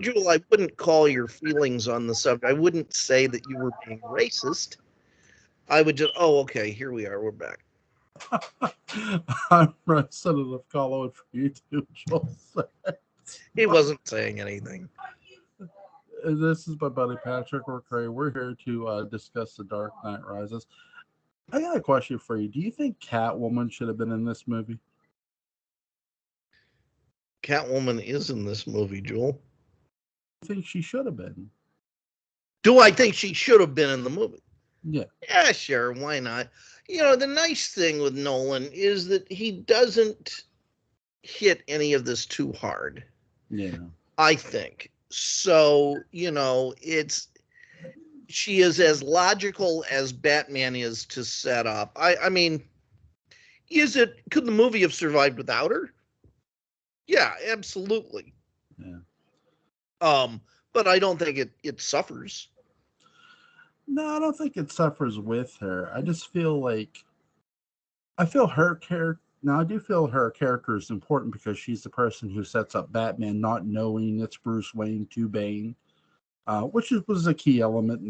Jewel, I wouldn't call your feelings on the subject. I wouldn't say that you were being racist. I would just, okay, here we are. We're back. I'm Representative Colin for you too, Joel. He wasn't saying anything. This is my buddy Patrick McCray. We're here to discuss The Dark Knight Rises. I got a question for you. Do you think Catwoman should have been in this movie? Catwoman is in this movie, Jewel. I think she should have been. Do I think she should have been in the movie? Yeah. Yeah, sure. Why not? The nice thing with Nolan is that he doesn't hit any of this too hard. Yeah. I think. So, she is as logical as Batman is to set up. I mean, could the movie have survived without her? Yeah, absolutely. Yeah. But I don't think it suffers. No, I don't think it suffers with her. I just feel like I feel her character. Now, I do feel her character is important because she's the person who sets up Batman not knowing it's Bruce Wayne to Bane, which was a key element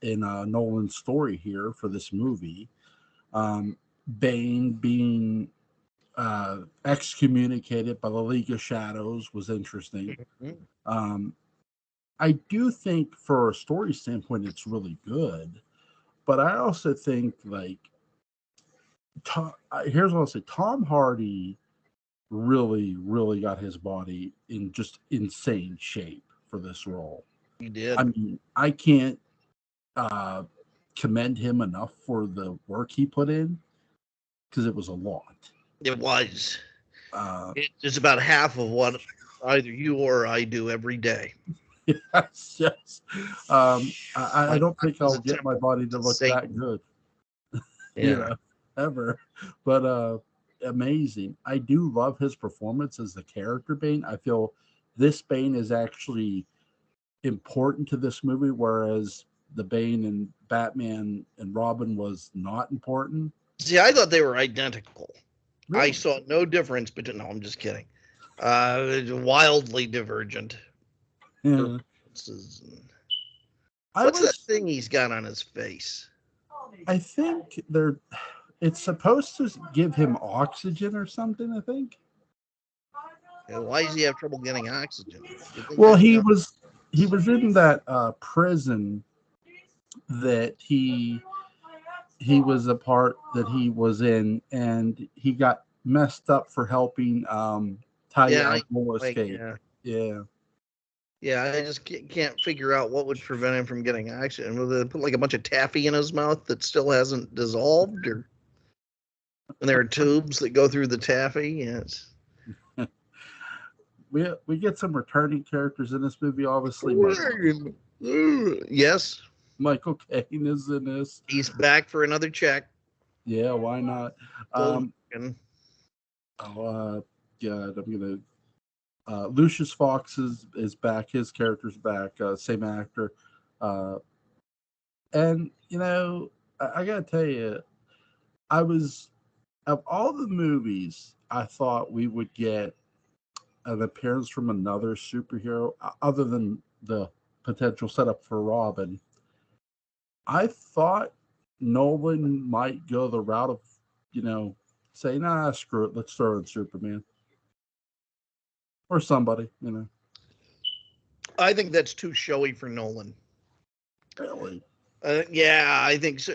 in Nolan's story here for this movie. Bane being excommunicated by the League of Shadows was interesting. Mm-hmm. I do think for a story standpoint, it's really good. But I also think, like, here's what I'll say. Tom Hardy really, really got his body in just insane shape for this role. He did. I mean, I can't commend him enough for the work he put in because it was a lot. It was. It's about half of what either you or I do every day. Yes. I don't think I'll get my body to look that good. Yeah. Ever. But amazing. I do love his performance as the character Bane. I feel this Bane is actually important to this movie, whereas the Bane in Batman and Robin was not important. See, I thought they were identical. Really? I saw no difference between. No, I'm just kidding. Wildly divergent. Yeah. What's that thing he's got on his face? I think it's supposed to give him oxygen or something, I think. Why does he have trouble getting oxygen? Well, he was in that prison that he was a part that he was in, and he got messed up for helping Talia escape. Yeah, I just can't figure out what would prevent him from getting oxygen. Will they put like a bunch of taffy in his mouth that still hasn't dissolved, or and there are tubes that go through the taffy? Yes. We get some returning characters in this movie, obviously. Yes. Michael Caine is in this. He's back for another check. Yeah, why not? God, I'm gonna. Lucius Fox is back. His character's back. Same actor. And I gotta tell you, of all the movies, I thought we would get an appearance from another superhero other than the potential setup for Robin. I thought Nolan might go the route of, say, nah, screw it, let's throw in Superman. Or somebody, I think that's too showy for Nolan. Really? Yeah, I think so.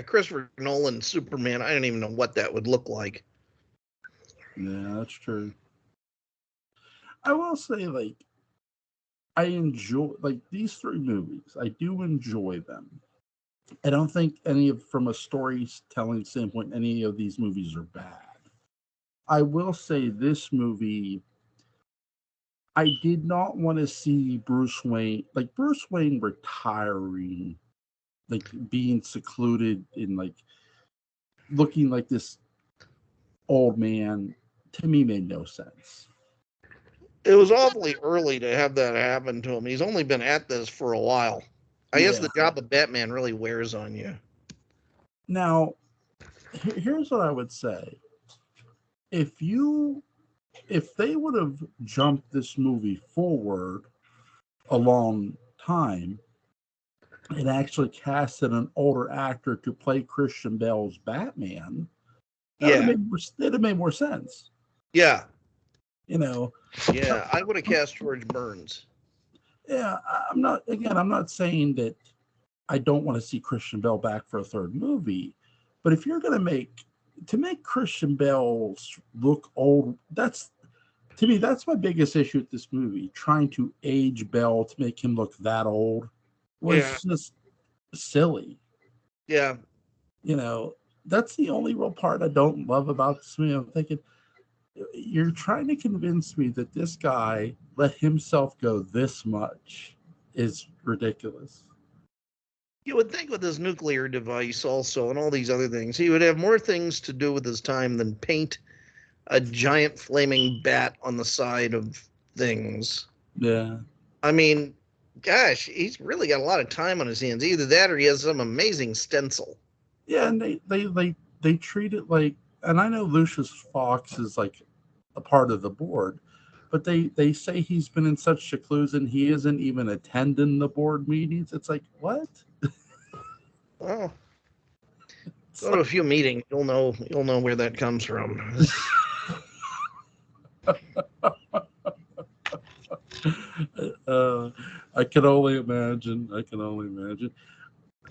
Christopher Nolan Superman, I don't even know what that would look like. Yeah, that's true. I will say, I enjoy, these three movies. I do enjoy them. I don't think from a storytelling standpoint, any of these movies are bad. I will say this movie, I did not want to see Bruce Wayne retiring, being secluded in looking like this old man. To me, made no sense. It was awfully early to have that happen to him. He's only been at this for a while. I guess the job of Batman really wears on you. Now, here's what I would say. If they would have jumped this movie forward a long time and actually casted an older actor to play Christian Bale's Batman, that would Yeah. have made more sense. Yeah. You know. Yeah. I would have cast George Burns. Yeah, I'm not saying that I don't want to see Christian Bale back for a third movie, but if you're going to make Christian Bale look old, to me, that's my biggest issue with this movie. Trying to age Bale to make him look that old was just silly. Yeah. You know, that's the only real part I don't love about this movie. I'm thinking, you're trying to convince me that this guy let himself go this much is ridiculous. You would think with his nuclear device also and all these other things, he would have more things to do with his time than paint a giant flaming bat on the side of things. Yeah. I mean, gosh, he's really got a lot of time on his hands. Either that or he has some amazing stencil. Yeah, and they treat it like, and I know Lucius Fox is like a part of the board, but they say he's been in such seclusion he isn't even attending the board meetings. It's like, what? Well, go to a few meetings, you'll know where that comes from. I can only imagine.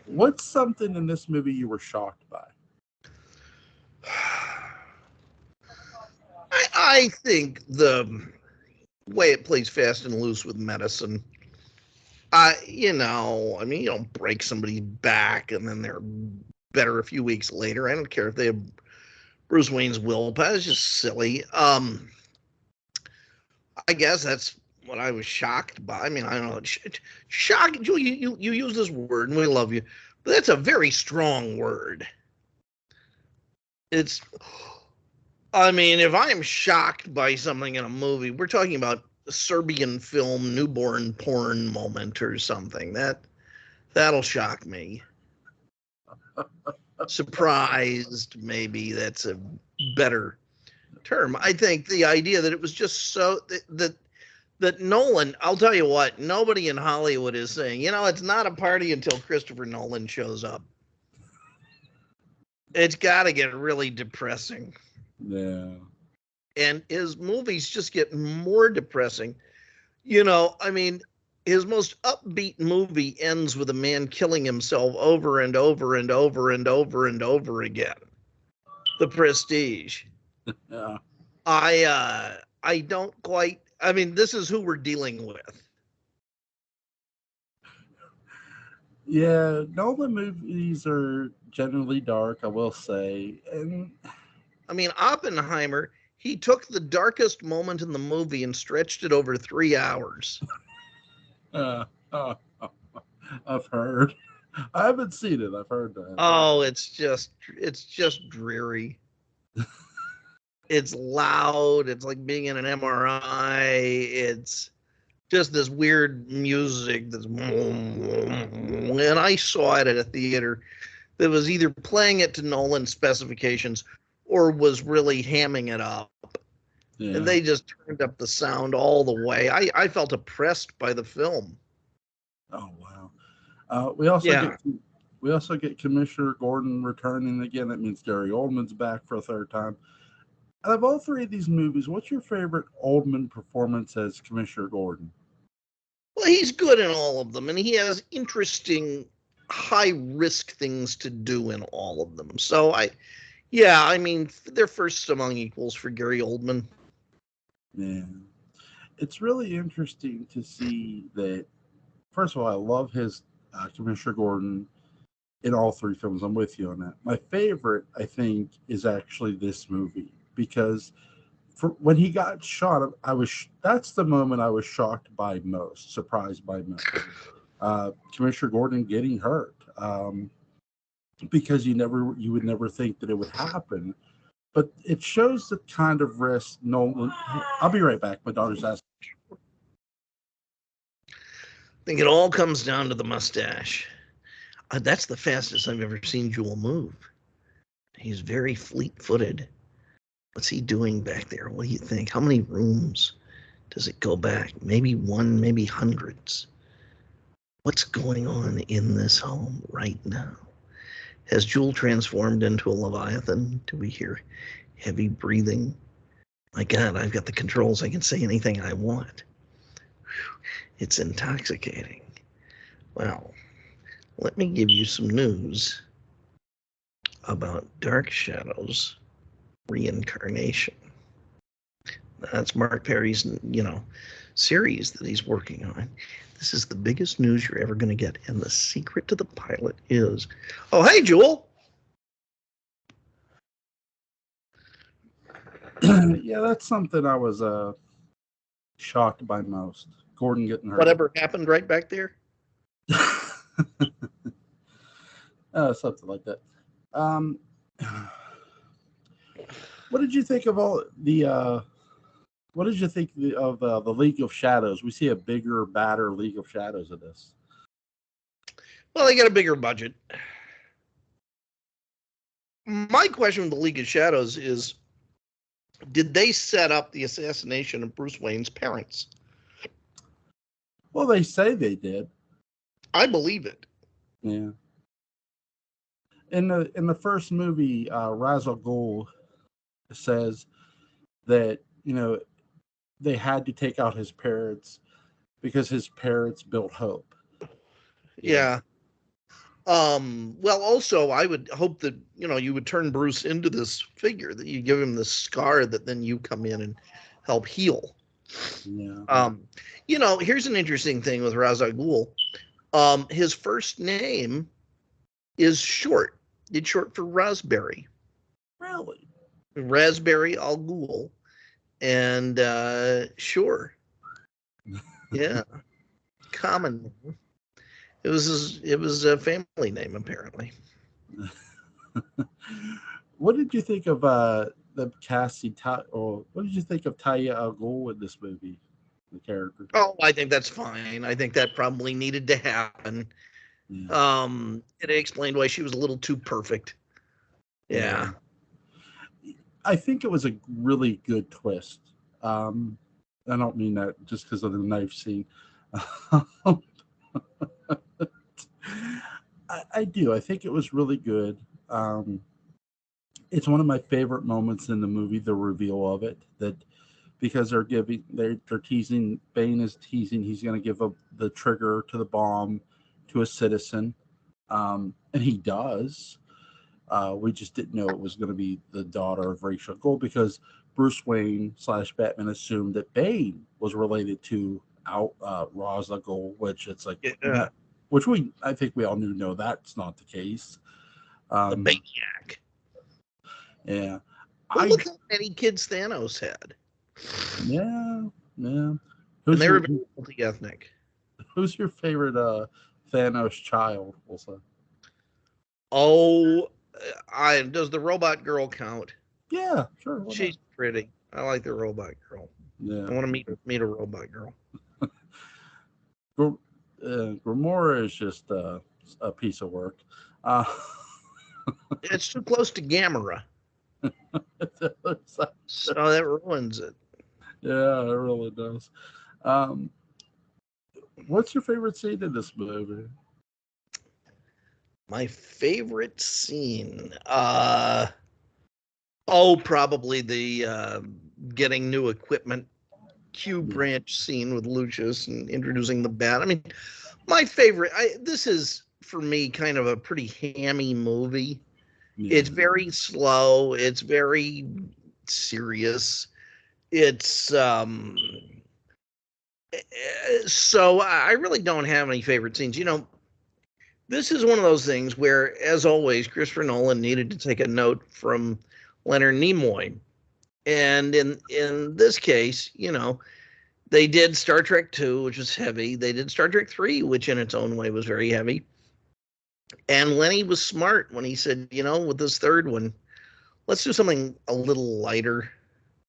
What's something in this movie you were shocked by? I think the way it plays fast and loose with medicine. You don't break somebody's back and then they're better a few weeks later. I don't care if they have Bruce Wayne's willpower. It's just silly. I guess that's what I was shocked by. I mean, I don't know. Shock, Julie, you use this word and we love you, but that's a very strong word. If I am shocked by something in a movie, we're talking about a Serbian film newborn porn moment or something. That'll shock me. Surprised, maybe that's a better term. I think the idea that it was just so that Nolan, I'll tell you what, nobody in Hollywood is saying, it's not a party until Christopher Nolan shows up. It's got to get really depressing. Yeah. And his movies just get more depressing. His most upbeat movie ends with a man killing himself over and over and over and over and over again. The Prestige. Yeah. I don't quite. This is who we're dealing with. Yeah, Nolan movies are generally dark, I will say. And Oppenheimer, he took the darkest moment in the movie and stretched it over 3 hours. I've heard. I haven't seen it. I've heard that. Oh, it's just dreary. It's loud. It's like being in an MRI. It's just this weird music. And I saw it at a theater that was either playing it to Nolan's specifications or was really hamming it up. Yeah. And they just turned up the sound all the way. I felt oppressed by the film. Oh, wow. We also get Commissioner Gordon returning again. That means Gary Oldman's back for a third time. Out of all three of these movies, what's your favorite Oldman performance as Commissioner Gordon? Well, he's good in all of them, and he has interesting, high-risk things to do in all of them. So, they're first among equals for Gary Oldman. Yeah. It's really interesting to see that, first of all, I love his Commissioner Gordon in all three films. I'm with you on that. My favorite, I think, is actually this movie, because when he got shot, that's the moment I was shocked by most, surprised by most. Commissioner Gordon getting hurt, because you would never think that it would happen, but it shows the kind of risk Nolan. I'll be right back. My daughter's asking. I think it all comes down to the mustache. That's the fastest I've ever seen Jewel move. He's very fleet-footed. What's he doing back there? What do you think? How many rooms Does it go back? Maybe one, maybe hundreds. What's going on in this home right now? Has Jewel transformed into a Leviathan? Do we hear heavy breathing? My God, I've got the controls. I can say anything I want. Whew, it's intoxicating. Well, let me give you some news about Dark Shadows reincarnation. That's Mark Perry's, series that he's working on. This is the biggest news you're ever going to get. And the secret to the pilot is, oh, hey, Jewel. Yeah, that's something I was shocked by most. Gordon getting hurt. Whatever happened right back there? Something like that. What did you think of all the? What did you think of the League of Shadows? We see a bigger, badder League of Shadows of this. Well, they got a bigger budget. My question with the League of Shadows is, did they set up the assassination of Bruce Wayne's parents? Well, they say they did. I believe it. Yeah. In the first movie, Ra's al Ghul says that they had to take out his parents because his parents built hope. Yeah. Well, also, I would hope that, you would turn Bruce into this figure, that you give him this scar that then you come in and help heal. Yeah. Here's an interesting thing with Ra's al Ghul. His first name is short. It's short for Raspberry. Really? Raspberry al Ghul. And sure. Yeah. Common name. It was a family name, apparently. What did you think of the casting? Or what did you think of Talia al Ghul in this movie? The character. Oh, I think that's fine. I think that probably needed to happen. Yeah. It explained why she was a little too perfect. Yeah. I think it was a really good twist. I don't mean that just because of the knife scene. I do. I think it was really good. It's one of my favorite moments in the movie, the reveal of it, that because they're teasing, Bane is teasing he's going to give up the trigger to the bomb to a citizen, and he does. We just didn't know it was going to be the daughter of Ra's al Ghul because Bruce Wayne / Batman assumed that Bane was related to Ra's al Ghul, which it's like, I think we all knew. No, that's not the case. The Maniac. Yeah. Well, look how many kids Thanos had. Yeah. And they were multi-ethnic. Who's your favorite Thanos child, we'll say? Oh, does the robot girl count? Yeah, sure. She's pretty. I like the robot girl. Yeah. I want to meet a robot girl. Gamora is just a piece of work. It's too close to Gamera. So that ruins it. Yeah, it really does. What's your favorite scene in this movie? My favorite scene? Probably the getting new equipment Q branch scene with Lucius and introducing the bat. I mean, my favorite, this is, for me, kind of a pretty hammy movie. Yeah. It's very slow. It's very serious. It's so I really don't have any favorite scenes. This is one of those things where, as always, Christopher Nolan needed to take a note from Leonard Nimoy. And in this case, they did Star Trek 2, which was heavy. They did Star Trek 3, which in its own way was very heavy. And Lenny was smart when he said, with this third one, let's do something a little lighter.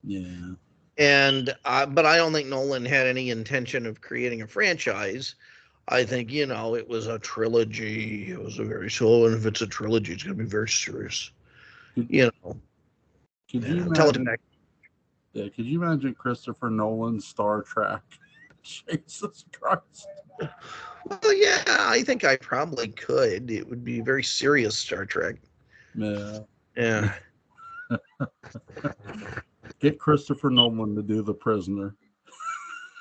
Yeah. And but I don't think Nolan had any intention of creating a franchise. I think, it was a trilogy. It was a very slow, and if it's a trilogy, it's going to be very serious. Could you imagine? Yeah, could you imagine Christopher Nolan's Star Trek? Jesus Christ. Well, yeah, I think I probably could. It would be very serious Star Trek. Yeah. Yeah. Get Christopher Nolan to do The Prisoner.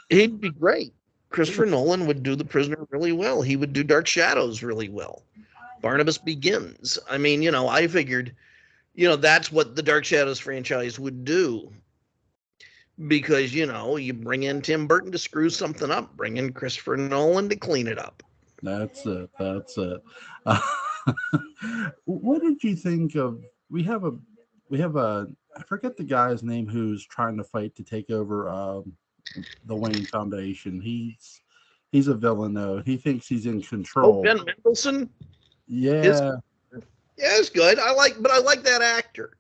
He'd be great. Christopher Nolan would do The Prisoner really well. He would do Dark Shadows really well. Barnabas Begins. I mean, I figured, that's what the Dark Shadows franchise would do. Because, you bring in Tim Burton to screw something up, bring in Christopher Nolan to clean it up. That's it. What did you think of? We have a. I forget the guy's name who's trying to fight to take over the Wayne Foundation. He's a villain though. He thinks he's in control. Ben Mendelsohn. Yeah. It's good. I like that actor.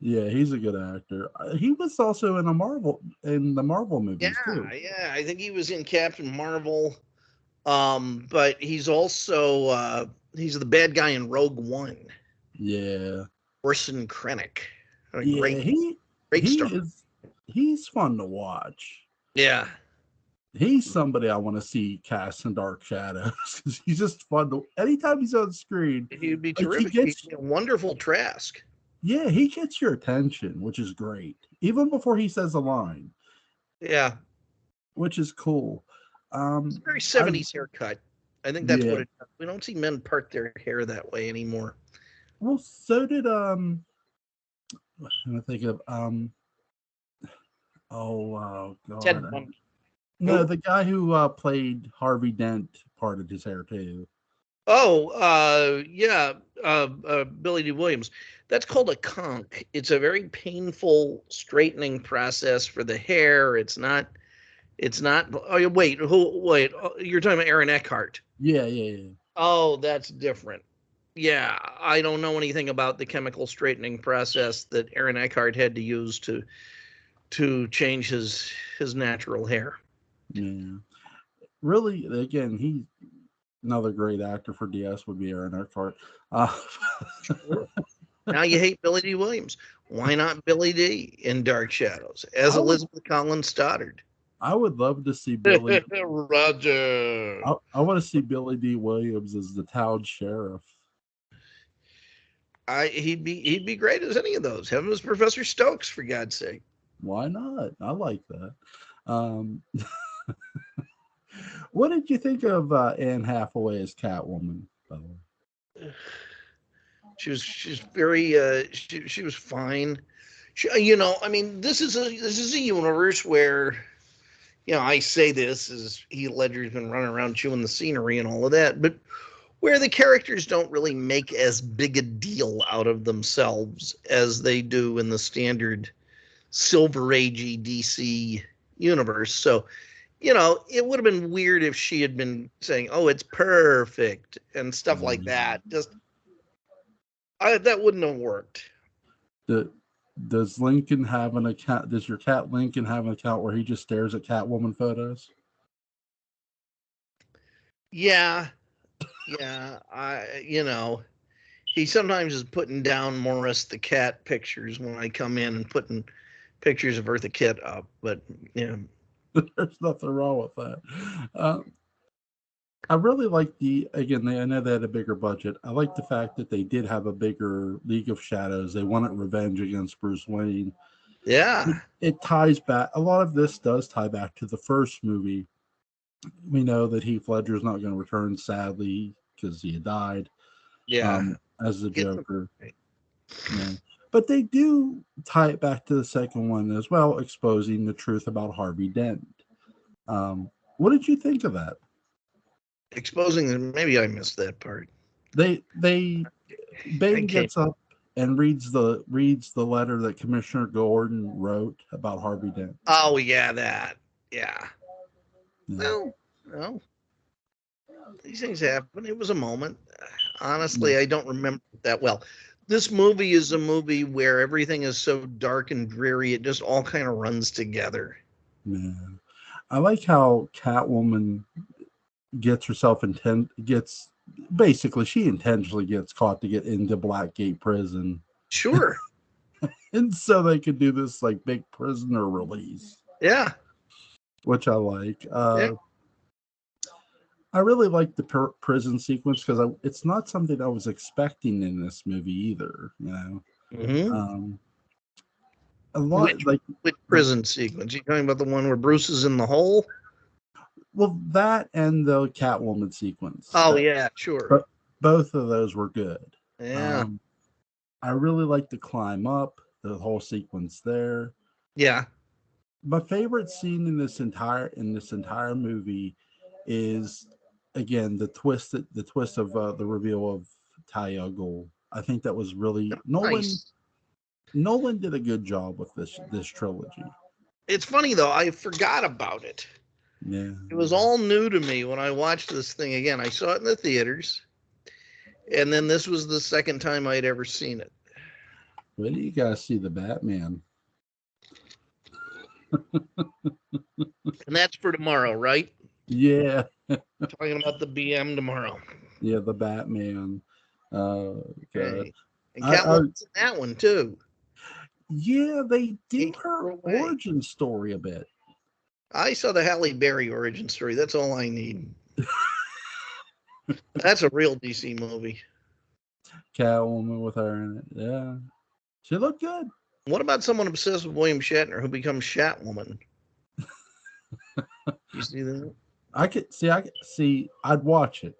Yeah, he's a good actor. He was also in the Marvel movies too. Yeah. I think he was in Captain Marvel. But he's also he's the bad guy in Rogue One. Yeah. Orson Krennic. Great star. He's fun to watch. Yeah. He's somebody I want to see cast in Dark Shadows because he's just fun to. Anytime he's on screen, he'd be terrific. He's a wonderful Trask. Yeah, he gets your attention, which is great, even before he says a line. Yeah, which is cool. It's a very 70s haircut. I think that's what it does. We don't see men part their hair that way anymore. Well, so did I'm trying to think of oh god. Ted Bundy. No, the guy who played Harvey Dent parted his hair too. Oh, Billy D. Williams. That's called a conk. It's a very painful straightening process for the hair. It's not. Oh, wait. You're talking about Aaron Eckhart. Yeah. Oh, that's different. Yeah, I don't know anything about the chemical straightening process that Aaron Eckhart had to use to change his natural hair. Yeah. Really, again, he's another great actor for DS would be Aaron Eckhart. Now you hate Billy D. Williams. Why not Billy D. in Dark Shadows as Elizabeth Collins Stoddard? I would love to see Billy. Roger. I want to see Billy D. Williams as the town sheriff. He'd be great as any of those. Have him as Professor Stokes, for God's sake. Why not? I like that. What did you think of Anne Hathaway as Catwoman, by the way? She's very she was fine. I mean, this is a universe where, I say this as Heath Ledger's been running around chewing the scenery and all of that, but where the characters don't really make as big a deal out of themselves as they do in the standard Silver Agey DC universe. So, it would have been weird if she had been saying, "Oh, it's perfect" and stuff like that. That wouldn't have worked. Does Lincoln have an account? Does your cat Lincoln have an account where he just stares at Catwoman photos? Yeah. He sometimes is putting down Morris the cat pictures when I come in and putting pictures of Eartha Kitt up, but there's nothing wrong with that. I really like I know they had a bigger budget. I like the fact that they did have a bigger League of Shadows. They wanted revenge against Bruce Wayne. Yeah. It ties back. A lot of this does tie back to the first movie. We know that Heath Ledger is not going to return, sadly, because he had died. Yeah. As the Joker. Yeah. But they do tie it back to the second one as well, exposing the truth about Harvey Dent. What did you think of that? Exposing, maybe I missed that part. Bane gets up and reads the letter that Commissioner Gordon wrote about Harvey Dent. Oh yeah, that. Yeah. Well, these things happen. It was a moment. Honestly, I don't remember it that well. This movie is a movie where everything is so dark and dreary. It just all kind of runs together. Yeah. I like how Catwoman she intentionally gets caught to get into Blackgate Prison. Sure. and so they could do this like big prisoner release, Yeah. which I like. Yeah. I really like the prison sequence because it's not something I was expecting in this movie either. You know, Mm-hmm. a lot like Which prison sequence? You talking about the one where Bruce is in the hole? well, that and the Catwoman sequence. Oh yeah, sure. But both of those were good. Yeah. I really like the climb up, the whole sequence there. Yeah. My favorite scene in this entire movie is again the twist of the reveal of Talia al Ghul. I think that was really Nice. Nolan did a good job with this trilogy. It's funny though, I forgot about it. Yeah. It was all new to me when I watched this thing again. I saw it in the theaters, and then this was the second time I'd ever seen it. When do you guys see the Batman? And that's for tomorrow, right? Yeah. Talking about the BM tomorrow. Yeah, the Batman. Okay. And Catwoman's in that one too. Yeah, they do her origin story a bit. I saw the Halle Berry origin story. That's all I need. That's a real DC movie. Catwoman with her in it. Yeah. She looked good. What about someone obsessed with William Shatner who becomes Shatwoman? You see that? I could see. I'd watch it.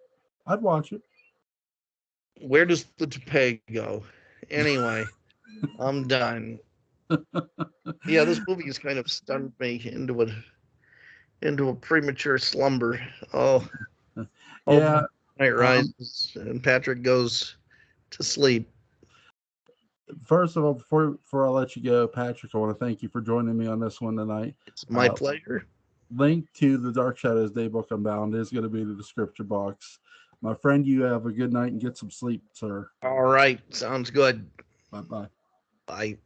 Where does the toupee go? Anyway, I'm done. Yeah, this movie has kind of stunned me into a premature slumber. Oh, yeah. Night rises and Patrick goes to sleep. First of all, before I let you go, Patrick, I want to thank you for joining me on this one tonight. It's my pleasure. Link to the Dark Shadows Daybook Unbound is going to be in the description box. My friend, you have a good night and get some sleep, sir. All right. Sounds good. Bye-bye. Bye.